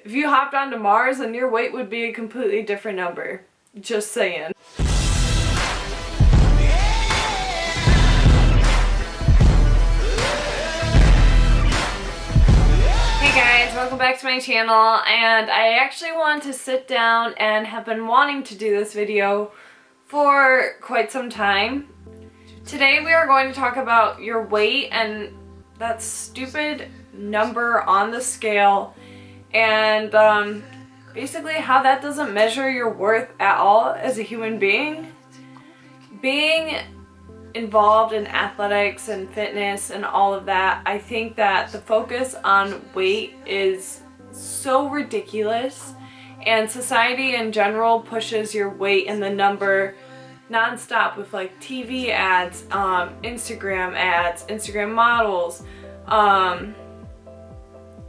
If you hopped onto Mars, then your weight would be a completely different number. Just saying. Welcome back to my channel, and I actually wanted to sit down and have been wanting to do this video for quite some time. Today we are going to talk about your weight and that stupid number on the scale, and basically how that doesn't measure your worth at all as a human being. Being involved in athletics and fitness and all of that, I think that the focus on weight is so ridiculous, and society in general pushes your weight and the number non-stop with like TV ads, Instagram models,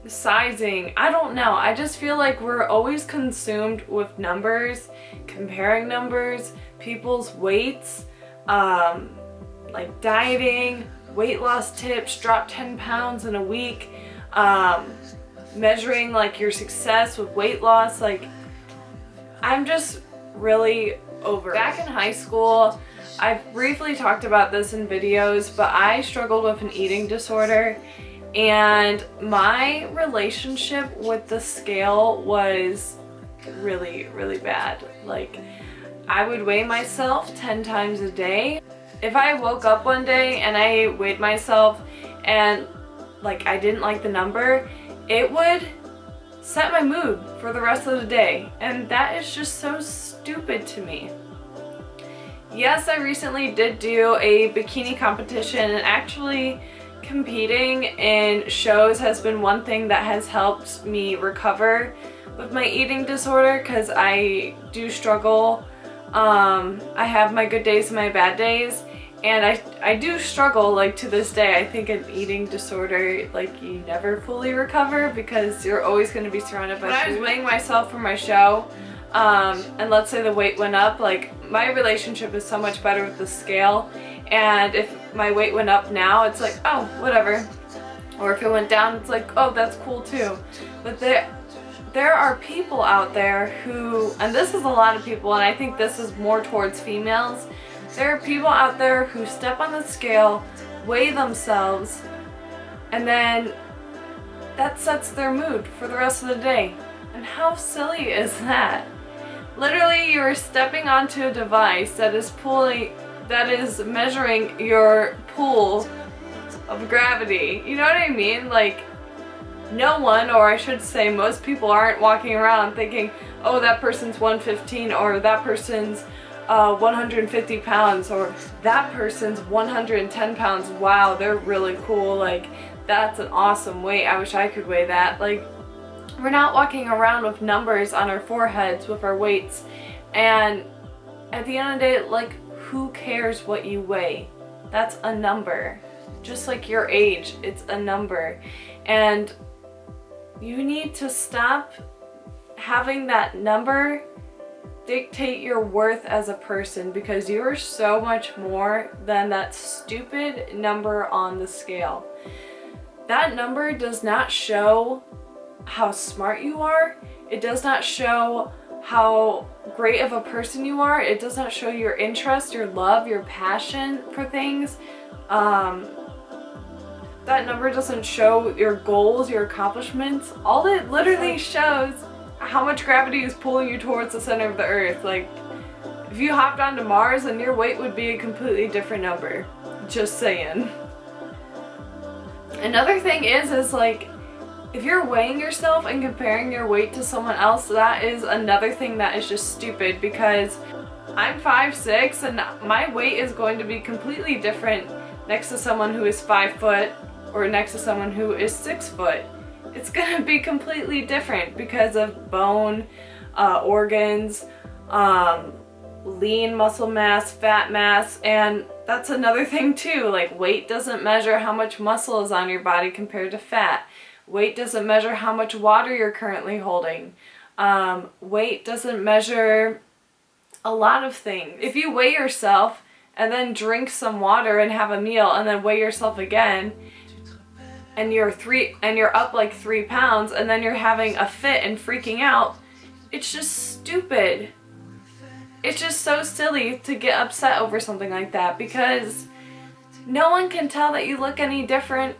sizing. I don't know, I just feel like we're always consumed with numbers, comparing numbers, people's weights, like dieting, weight loss tips, drop 10 pounds in a week, measuring like your success with weight loss. Like, I'm just really over it. Back in high school, I've briefly talked about this in videos, but I struggled with an eating disorder, and my relationship with the scale was really, really bad. Like, I would weigh myself 10 times a day. If I woke up one day and I weighed myself and like I didn't like the number, it would set my mood for the rest of the day, and that is just so stupid to me. Yes, I recently did do a bikini competition, and actually competing in shows has been one thing that has helped me recover with my eating disorder, because I do struggle. I have my good days and my bad days, and I do struggle, like, to this day. I think an eating disorder, like, you never fully recover because you're always going to be surrounded by food. When I was weighing myself for my show, and let's say the weight went up, like, my relationship is so much better with the scale, and if my weight went up now, it's like, oh, whatever. Or if it went down, it's like, oh, that's cool too. But there are people out there who, and this is a lot of people, and I think this is more towards females, there are people out there who step on the scale, weigh themselves, and then that sets their mood for the rest of the day. And how silly is that? Literally, you're stepping onto a device that is measuring your pull of gravity. You know what I mean? Like, no one, or I should say most people, aren't walking around thinking, oh, that person's 115, or that person's 150 pounds, or that person's 110 pounds. Wow, they're really cool. Like, that's an awesome weight. I wish I could weigh that. Like, we're not walking around with numbers on our foreheads with our weights. And at the end of the day, like, who cares what you weigh? That's a number. Just like your age, it's a number. And you need to stop having that number dictate your worth as a person, because you're so much more than that stupid number on the scale. That number does not show how smart you are. It does not show how great of a person you are. It does not show your interest, your love, your passion for things. That number doesn't show your goals, your accomplishments. All it literally shows how much gravity is pulling you towards the center of the earth. Like, if you hopped onto Mars, then your weight would be a completely different number. Just saying. Another thing is like, if you're weighing yourself and comparing your weight to someone else, that is another thing that is just stupid, because I'm 5'6", and my weight is going to be completely different next to someone who is 5 foot or next to someone who is 6 foot. It's gonna be completely different because of bone, organs, lean muscle mass, fat mass, and that's another thing too. Like, weight doesn't measure how much muscle is on your body compared to fat. Weight doesn't measure how much water you're currently holding. Weight doesn't measure a lot of things. If you weigh yourself and then drink some water and have a meal and then weigh yourself again, and you're up like 3 pounds, and then you're having a fit and freaking out, it's just stupid. It's just so silly to get upset over something like that, because no one can tell that you look any different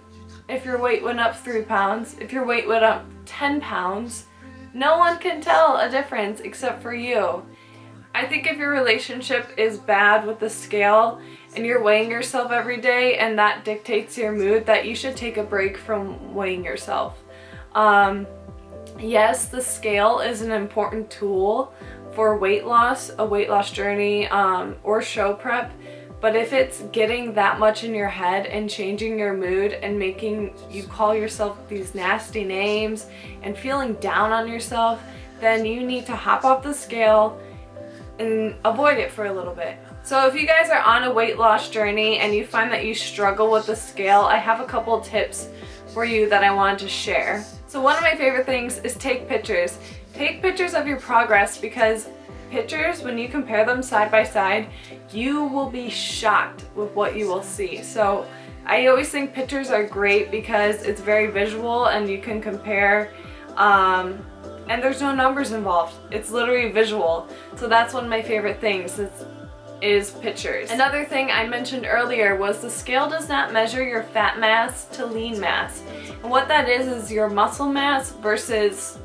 if your weight went up 3 pounds, if your weight went up 10 pounds. No one can tell a difference except for you. I think if your relationship is bad with the scale and you're weighing yourself every day and that dictates your mood, that you should take a break from weighing yourself. Yes, the scale is an important tool for weight loss, a weight loss journey, or show prep. But if it's getting that much in your head and changing your mood and making you call yourself these nasty names and feeling down on yourself, then you need to hop off the scale and avoid it for a little bit. So if you guys are on a weight loss journey and you find that you struggle with the scale, I have a couple tips for you that I wanted to share. So one of my favorite things is take pictures. Take pictures of your progress, because pictures, when you compare them side by side, you will be shocked with what you will see. So I always think pictures are great because it's very visual and you can compare, and there's no numbers involved. It's literally visual. So that's one of my favorite things is pictures. Another thing I mentioned earlier was the scale does not measure your fat mass to lean mass. And what that is your muscle mass versus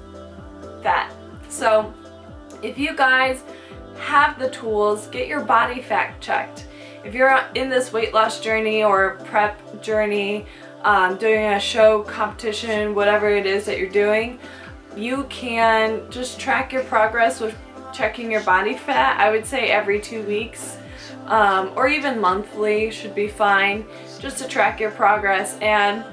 fat. So if you guys have the tools, get your body fat checked. If you're in this weight loss journey or prep journey, doing a show, competition, whatever it is that you're doing, you can just track your progress with checking your body fat. I would say every 2 weeks, or even monthly should be fine, just to track your progress. And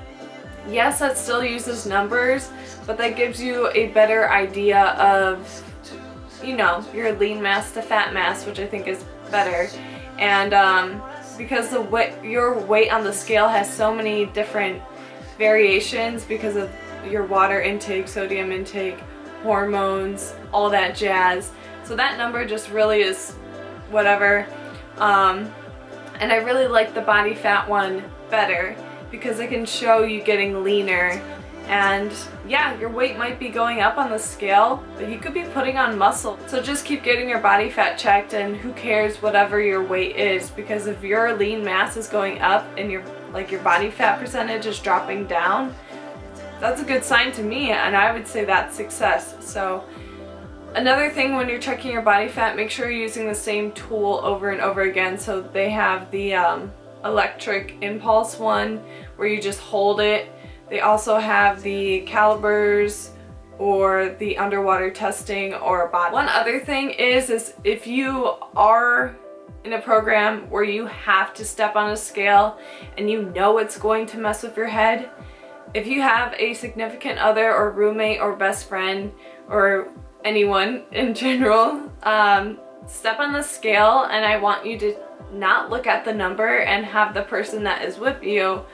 yes, that still uses numbers, but that gives you a better idea of, you know, your lean mass to fat mass, which I think is better. And because your weight on the scale has so many different variations because of your water intake, sodium intake, hormones, all that jazz. So that number just really is whatever. And I really like the body fat one better because it can show you getting leaner. And yeah, your weight might be going up on the scale, but you could be putting on muscle. So just keep getting your body fat checked, and who cares whatever your weight is, because if your lean mass is going up and your body fat percentage is dropping down, that's a good sign to me, and I would say that's success. So another thing, when you're checking your body fat, make sure you're using the same tool over and over again. So they have the electric impulse one where you just hold it. They also have the calibers or the underwater testing or a body. One other thing is if you are in a program where you have to step on a scale and you know it's going to mess with your head, if you have a significant other or roommate or best friend or anyone in general, step on the scale, and I want you to not look at the number and have the person that is with you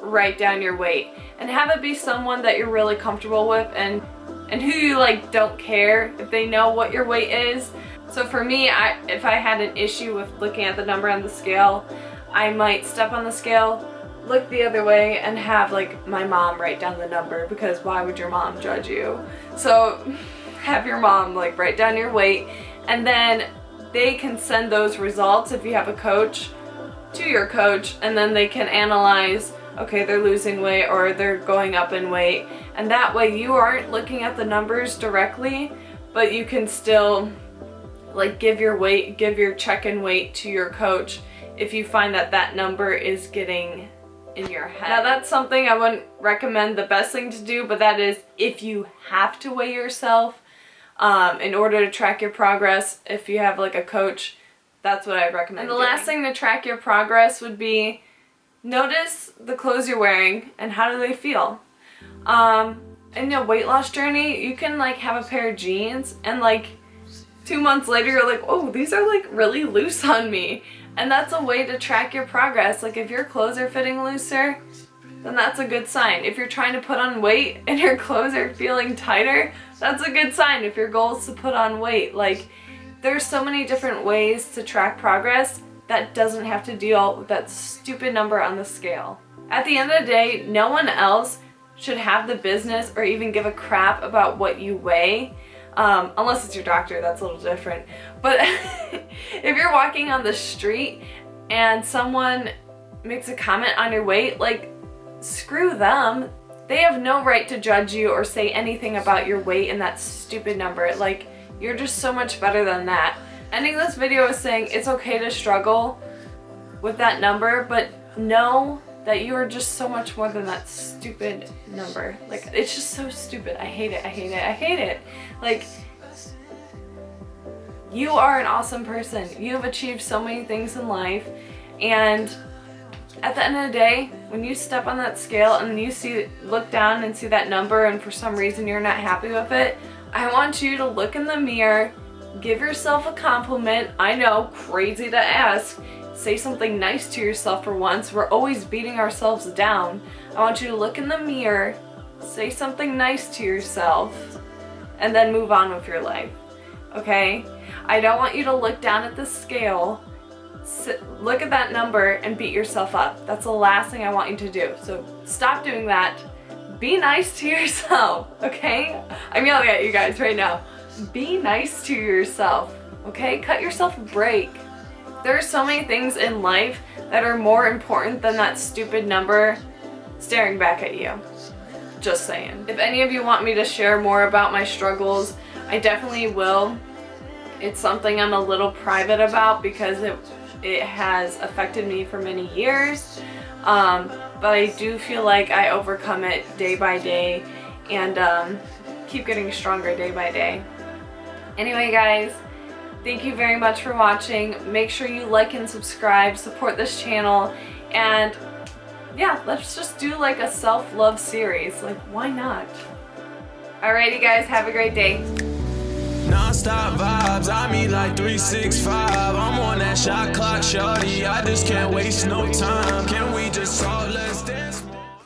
write down your weight, and have it be someone that you're really comfortable with and who you don't care if they know what your weight is. So for me, if I had an issue with looking at the number on the scale, I might step on the scale, look the other way, and have my mom write down the number, because why would your mom judge you? So have your mom write down your weight, and then they can send those results, if you have a coach, to your coach, and then they can analyze, okay, they're losing weight or they're going up in weight, and that way you aren't looking at the numbers directly, but you can still give your check-in weight to your coach if you find that number is getting in your head. Now that's something I wouldn't recommend the best thing to do, but that is if you have to weigh yourself in order to track your progress. If you have a coach, that's what I'd recommend. And the last thing to track your progress would be notice the clothes you're wearing and how do they feel. In a weight loss journey, you can have a pair of jeans and 2 months later you're like, oh, these are really loose on me. And that's a way to track your progress. If your clothes are fitting looser, then that's a good sign. If you're trying to put on weight and your clothes are feeling tighter, that's a good sign if your goal is to put on weight. There's so many different ways to track progress that doesn't have to deal with that stupid number on the scale. At the end of the day, no one else should have the business or even give a crap about what you weigh. Unless it's your doctor, that's a little different. But if you're walking on the street and someone makes a comment on your weight, like, screw them. They have no right to judge you or say anything about your weight and that stupid number. Like, you're just so much better than that. Ending this video is saying it's okay to struggle with that number, but know that you are just so much more than that stupid number. Like, it's just so stupid. I hate it, I hate it, I hate it. Like, you are an awesome person. You have achieved so many things in life, and at the end of the day, when you step on that scale and you look down and see that number and for some reason you're not happy with it, I want you to look in the mirror, give yourself a compliment. I know, crazy to ask. Say something nice to yourself for once. We're always beating ourselves down. I want you to look in the mirror, say something nice to yourself, and then move on with your life, okay? I don't want you to look down at the scale, look at that number, and beat yourself up. That's the last thing I want you to do. So stop doing that. Be nice to yourself, okay? I'm yelling at you guys right now. Be nice to yourself, okay? Cut yourself a break. There are so many things in life that are more important than that stupid number staring back at you. Just saying. If any of you want me to share more about my struggles, I definitely will. It's something I'm a little private about because it has affected me for many years. But I do feel like I overcome it day by day and keep getting stronger day by day. Anyway, guys, thank you very much for watching. Make sure you like and subscribe, support this channel, and yeah, let's just do like a self-love series. Like, why not? Alrighty, guys, have a great day. Non-stop vibes, I mean like 365. I'm on that shot clock, shorty. I just can't waste no time. Can we just talk? Let's dance.